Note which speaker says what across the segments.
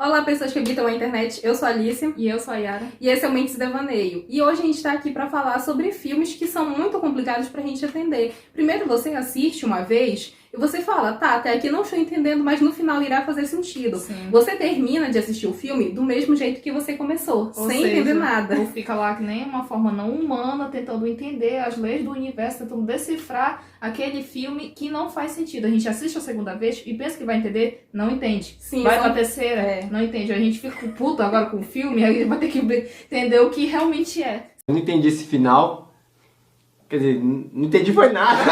Speaker 1: Olá, pessoas que habitam a internet. Eu sou a Alice.
Speaker 2: E eu sou a Yara.
Speaker 1: E esse é o Mentes Devaneio. E hoje a gente tá aqui pra falar sobre filmes que são muito complicados pra gente entender. Primeiro você assiste uma vez e você fala, tá, até aqui não estou entendendo, mas no final irá fazer sentido.
Speaker 2: Sim.
Speaker 1: Você termina de assistir o filme do mesmo jeito que você começou, sem entender nada.
Speaker 2: Ou fica lá que nem uma forma não humana, tentando entender as leis do universo, tentando decifrar aquele filme que não faz sentido. A gente assiste a segunda vez e pensa que vai entender, não entende.
Speaker 1: Sim,
Speaker 2: vai pra terceira, não entende. A gente fica puto agora com o filme, aí vai ter que entender o que realmente é.
Speaker 3: Eu não entendi esse final. Quer dizer, não entendi foi nada.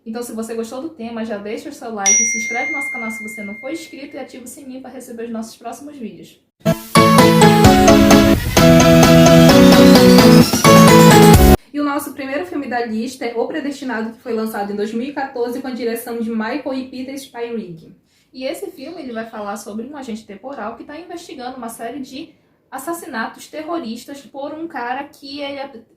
Speaker 2: Então, se você gostou do tema, já deixa o seu like, se inscreve no nosso canal se você não for inscrito e ativa o sininho para receber os nossos próximos vídeos.
Speaker 1: E o nosso primeiro filme da lista é O Predestinado, que foi lançado em 2014 com a direção de Michael e Peter Spyrig.
Speaker 2: E esse filme ele vai falar sobre um agente temporal que está investigando uma série de assassinatos terroristas por um cara que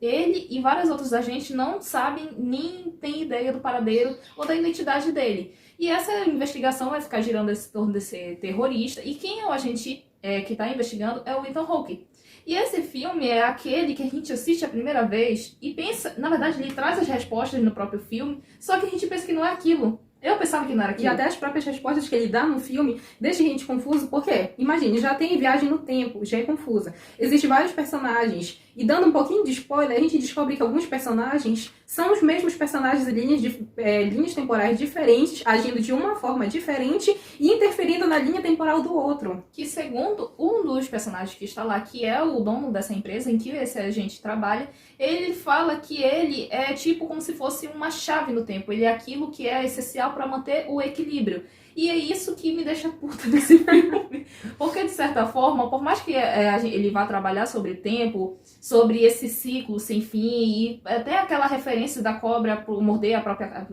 Speaker 2: ele e vários outros agentes não sabem nem têm ideia do paradeiro ou da identidade dele. E essa investigação vai ficar girando em torno desse terrorista. E quem é o agente que está investigando é o Ethan Hawke. E esse filme é aquele que a gente assiste a primeira vez e pensa, na verdade ele traz as respostas no próprio filme, só que a gente pensa que não é aquilo. Eu pensava que não era aquilo.
Speaker 1: E até as próprias respostas que ele dá no filme deixam a gente confuso, porque, imagine, já tem viagem no tempo, já é confusa. Existem vários personagens, e dando um pouquinho de spoiler, a gente descobre que alguns personagens são os mesmos personagens em linhas temporais diferentes, agindo de uma forma diferente e interferindo na linha temporal do outro.
Speaker 2: Que segundo um dos personagens que está lá, que é o dono dessa empresa em que esse agente trabalha, ele fala que ele é tipo como se fosse uma chave no tempo. Ele é aquilo que é essencial para manter o equilíbrio. E é isso que me deixa puta desse filme. Porque, de certa forma, por mais que ele vá trabalhar sobre tempo, sobre esse ciclo sem fim, e até aquela referência da cobra por morder a própria...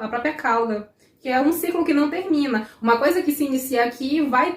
Speaker 1: a própria cauda. Que é um ciclo que não termina. Uma coisa que se inicia aqui vai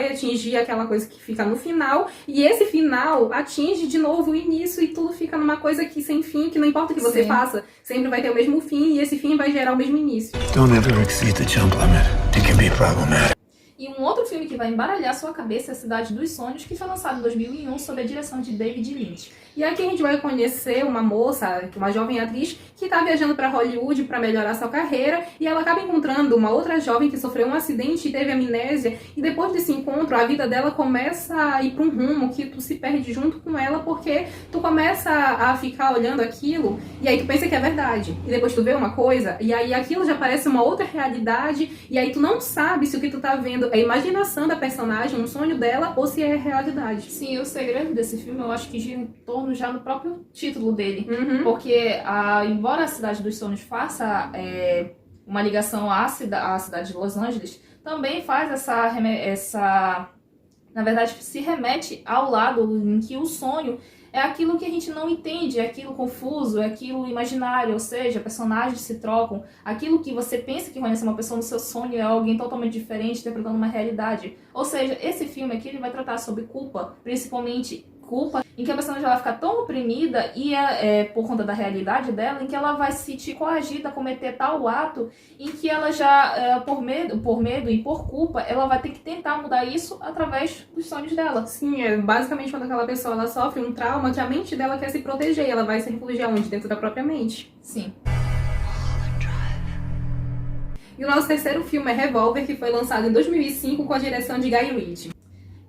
Speaker 1: atingir aquela coisa que fica no final, e esse final atinge de novo o início e tudo fica numa coisa que sem fim, que não importa o que você faça, sempre vai ter o mesmo fim e esse fim vai gerar o mesmo início.
Speaker 4: Don't ever exceed the jump limit. It can be problematic.
Speaker 2: E um outro filme que vai embaralhar sua cabeça é A Cidade dos Sonhos, que foi lançado em 2001 sob a direção de David Lynch.
Speaker 1: E aqui a gente vai conhecer uma moça, uma jovem atriz, que está viajando para Hollywood para melhorar sua carreira, e ela acaba encontrando uma outra jovem que sofreu um acidente e teve amnésia, e depois desse encontro a vida dela começa a ir para um rumo que tu se perde junto com ela, porque tu começa a ficar olhando aquilo, e aí tu pensa que é verdade, e depois tu vê uma coisa, e aí aquilo já parece uma outra realidade, e aí tu não sabe se o que tu tá vendo é a imaginação da personagem, um sonho dela, ou se é realidade.
Speaker 2: Sim, o segredo desse filme eu acho que gira em torno já no próprio título dele.
Speaker 1: Porque,
Speaker 2: embora a Cidade dos Sonhos faça uma ligação à cidade de Los Angeles, também faz essa... Na verdade, se remete ao lado em que o sonho é aquilo que a gente não entende, é aquilo confuso, é aquilo imaginário, ou seja, personagens se trocam. Aquilo que você pensa que conhece uma pessoa no seu sonho é alguém totalmente diferente, interpretando uma realidade. Ou seja, esse filme aqui ele vai tratar sobre culpa, principalmente culpa, em que a personagem ela fica tão oprimida e por conta da realidade dela, em que ela vai se sentir coagida a cometer tal ato, em que ela já, por medo e por culpa, ela vai ter que tentar mudar isso através dos sonhos dela.
Speaker 1: Sim, é basicamente quando aquela pessoa ela sofre um trauma que a mente dela quer se proteger, ela vai se refugiar onde? Dentro da própria mente.
Speaker 2: Sim.
Speaker 1: E o nosso terceiro filme é Revolver, que foi lançado em 2005 com a direção de Guy Ritchie.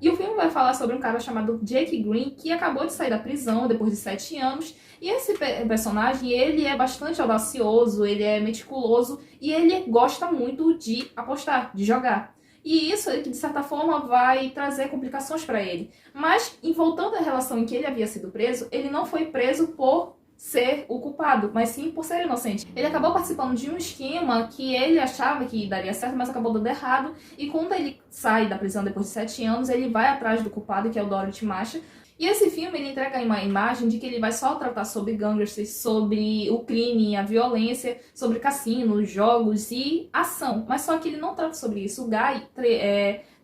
Speaker 2: E o filme vai falar sobre um cara chamado Jake Green, que acabou de sair da prisão depois de 7 anos. E esse personagem, ele é bastante audacioso, ele é meticuloso e ele gosta muito de apostar, de jogar. E isso, de certa forma, vai trazer complicações para ele. Mas, voltando à relação em que ele havia sido preso, ele não foi preso por ser o culpado, mas sim por ser inocente. Ele acabou participando de um esquema que ele achava que daria certo, mas acabou dando errado. E quando ele sai da prisão depois de 7 anos, ele vai atrás do culpado, que é o Dorothy Masha. E esse filme ele entrega uma imagem de que ele vai só tratar sobre gangsters, sobre o crime, a violência, sobre cassinos, jogos e ação. Mas só que ele não trata sobre isso. O Guy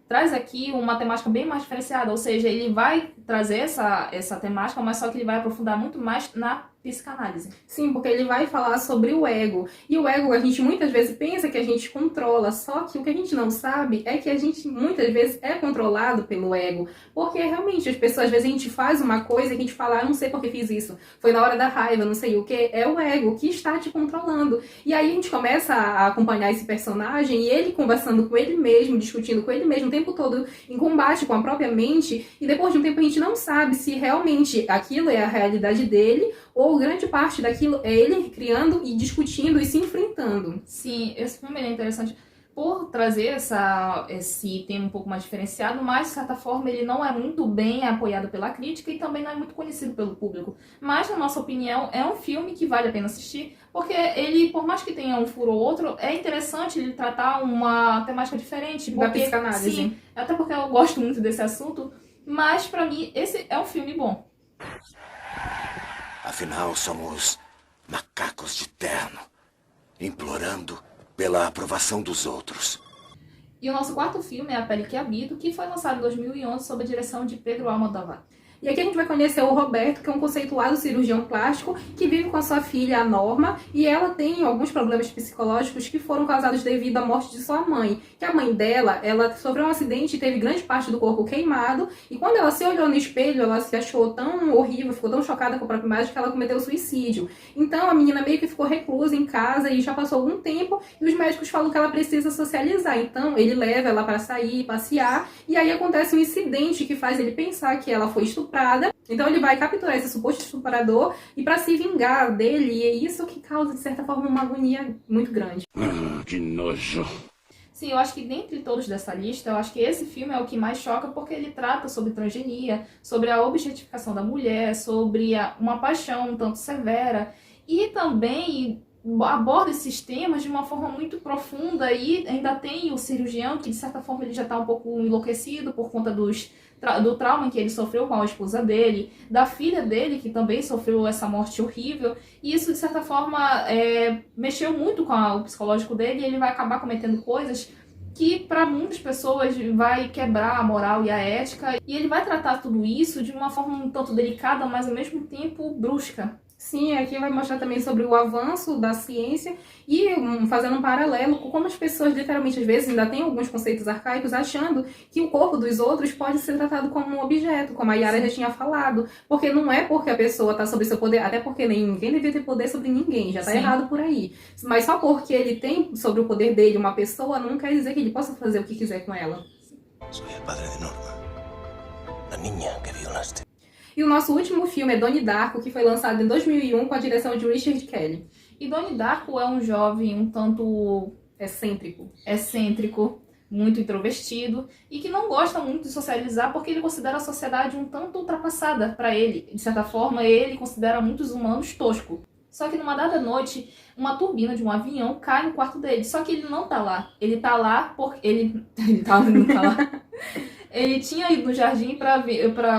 Speaker 2: traz aqui uma temática bem mais diferenciada, ou seja, ele vai trazer essa temática, mas só que ele vai aprofundar muito mais na psicanálise.
Speaker 1: Sim, porque ele vai falar sobre o ego. E o ego, a gente muitas vezes pensa que a gente controla, só que o que a gente não sabe é que a gente muitas vezes é controlado pelo ego. Porque realmente as pessoas, às vezes a gente faz uma coisa e a gente fala, não sei por que fiz isso. Foi na hora da raiva, não sei o que. É o ego que está te controlando. E aí a gente começa a acompanhar esse personagem e ele conversando com ele mesmo, discutindo com ele mesmo o tempo todo em combate com a própria mente. E depois de um tempo a gente não sabe se realmente aquilo é a realidade dele ou grande parte daquilo é ele criando e discutindo e se enfrentando.
Speaker 2: Sim, esse filme é interessante por trazer esse tema um pouco mais diferenciado, mas, de certa forma, ele não é muito bem apoiado pela crítica e também não é muito conhecido pelo público. Mas, na nossa opinião, é um filme que vale a pena assistir, porque ele, por mais que tenha um furo ou outro, é interessante ele tratar uma temática diferente.
Speaker 1: Da
Speaker 2: Porque,
Speaker 1: psicanálise.
Speaker 2: sim, até porque eu gosto muito desse assunto, mas, pra mim, esse é um filme bom.
Speaker 5: Afinal, somos macacos de terno, implorando pela aprovação dos outros.
Speaker 2: E o nosso quarto filme é A Pele que Habito, que foi lançado em 2011 sob a direção de Pedro Almodóvar.
Speaker 1: E aqui a gente vai conhecer o Roberto, que é um conceituado cirurgião plástico que vive com a sua filha, a Norma, e ela tem alguns problemas psicológicos que foram causados devido à morte de sua mãe. Que a mãe dela, ela sofreu um acidente e teve grande parte do corpo queimado, e quando ela se olhou no espelho, ela se achou tão horrível, ficou tão chocada com a própria imagem que ela cometeu suicídio. Então a menina meio que ficou reclusa em casa e já passou algum tempo, e os médicos falam que ela precisa socializar. Então ele leva ela para sair, passear, e aí acontece um incidente que faz ele pensar que ela foi estuprada. Então ele vai capturar esse suposto estuprador e para se vingar dele, e é isso que causa, de certa forma, uma agonia muito grande.
Speaker 5: Que nojo.
Speaker 2: Sim, eu acho que dentre todos dessa lista, eu acho que esse filme é o que mais choca porque ele trata sobre transgenia, sobre a objetificação da mulher, sobre uma paixão um tanto severa e também aborda esses temas de uma forma muito profunda e ainda tem o cirurgião que, de certa forma, ele já está um pouco enlouquecido por conta do trauma que ele sofreu com a esposa dele, da filha dele, que também sofreu essa morte horrível, e isso, de certa forma, mexeu muito com o psicológico dele, e ele vai acabar cometendo coisas que, para muitas pessoas, vai quebrar a moral e a ética, e ele vai tratar tudo isso de uma forma um tanto delicada, mas, ao mesmo tempo, brusca.
Speaker 1: Sim, aqui vai mostrar também sobre o avanço da ciência e fazendo um paralelo com como as pessoas, literalmente, às vezes, ainda têm alguns conceitos arcaicos, achando que o corpo dos outros pode ser tratado como um objeto, como a Yara já tinha falado. Porque não é porque a pessoa está sob seu poder, até porque ninguém devia ter poder sobre ninguém, já está
Speaker 2: Sim.
Speaker 1: errado por aí. Mas só porque ele tem sobre o poder dele uma pessoa, não quer dizer que ele possa fazer o que quiser com ela.
Speaker 4: Soy el padre de Norma, la niña que violaste.
Speaker 1: E o nosso último filme é Donnie Darko, que foi lançado em 2001 com a direção de Richard Kelly.
Speaker 2: E Donnie Darko é um jovem um tanto excêntrico, muito introvertido e que não gosta muito de socializar porque ele considera a sociedade um tanto ultrapassada para ele. De certa forma, ele considera muitos humanos toscos. Só que numa dada noite, uma turbina de um avião cai no quarto dele. Só que ele não tá lá. Ele tá lá porque... Ele não tá lá. Ele tinha ido no jardim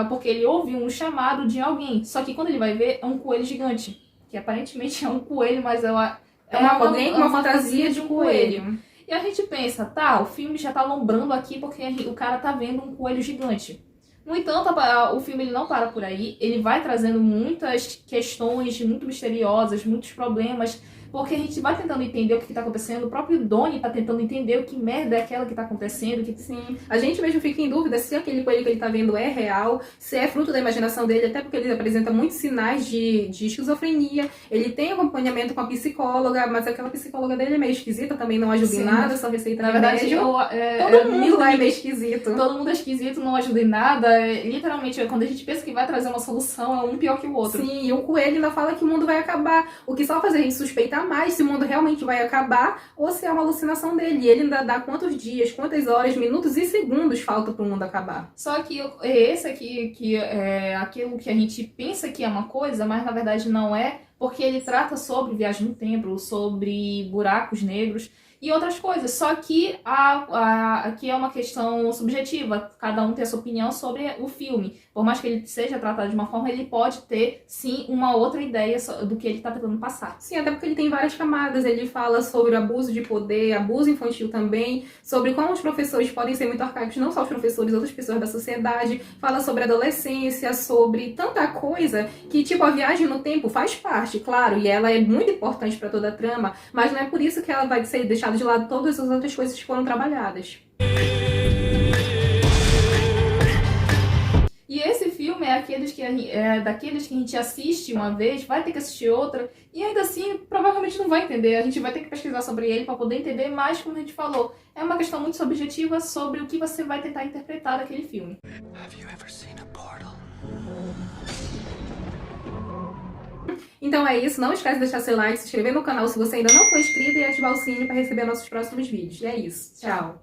Speaker 2: porque ele ouviu um chamado de alguém. Só que quando ele vai ver, é um coelho gigante. Que aparentemente é um coelho, mas
Speaker 1: alguém com uma fantasia de um coelho.
Speaker 2: E a gente pensa, tá, o filme já tá alombrando aqui porque o cara tá vendo um coelho gigante. No entanto, o filme ele não para por aí. Ele vai trazendo muitas questões muito misteriosas, muitos problemas, porque a gente vai tentando entender o que está acontecendo. O próprio Donnie tá tentando entender o que merda é aquela que tá acontecendo.
Speaker 1: Sim, a gente mesmo fica em dúvida se aquele coelho que ele tá vendo é real, se é fruto da imaginação dele, até porque ele apresenta muitos sinais de esquizofrenia. Ele tem acompanhamento com a psicóloga, mas aquela psicóloga dele é meio esquisita, também não ajuda em nada, só receita
Speaker 2: na verdade,
Speaker 1: remédio. Todo mundo lá é meio esquisito.
Speaker 2: Todo mundo é esquisito, não ajuda em nada. Literalmente, quando a gente pensa que vai trazer uma solução, é um pior que o outro.
Speaker 1: Sim, e o coelho ainda fala que o mundo vai acabar, o que só faz a gente suspeitar mais se o mundo realmente vai acabar ou se é uma alucinação dele. E ele ainda dá quantos dias, quantas horas, minutos e segundos falta pro mundo acabar.
Speaker 2: Só que esse aqui que é aquilo que a gente pensa que é uma coisa, mas na verdade não é, porque ele trata sobre viagem no tempo, sobre buracos negros. e outras coisas. Só que aqui é uma questão subjetiva, cada um tem a sua opinião sobre o filme. Por mais que ele seja tratado de uma forma, ele pode ter, sim, uma outra ideia do que ele está tentando passar.
Speaker 1: Sim, até porque ele tem várias camadas. Ele fala sobre o abuso de poder, abuso infantil também, sobre como os professores podem ser muito arcaicos, não só os professores, outras pessoas da sociedade. Fala sobre adolescência, sobre tanta coisa que, tipo, a viagem no tempo faz parte, claro, e ela é muito importante para toda a trama, mas não é por isso que ela vai ser deixada de lado todas as outras coisas que foram trabalhadas.
Speaker 2: E esse filme é daqueles que a gente assiste uma vez, vai ter que assistir outra, e ainda assim provavelmente não vai entender. A gente vai ter que pesquisar sobre ele para poder entender, mas como a gente falou, é uma questão muito subjetiva sobre o que você vai tentar interpretar daquele filme.
Speaker 5: Have you ever seen a portal?
Speaker 1: Então é isso, não esquece de deixar seu like, se inscrever no canal se você ainda não for inscrito e ativar o sininho para receber nossos próximos vídeos. E é isso, tchau!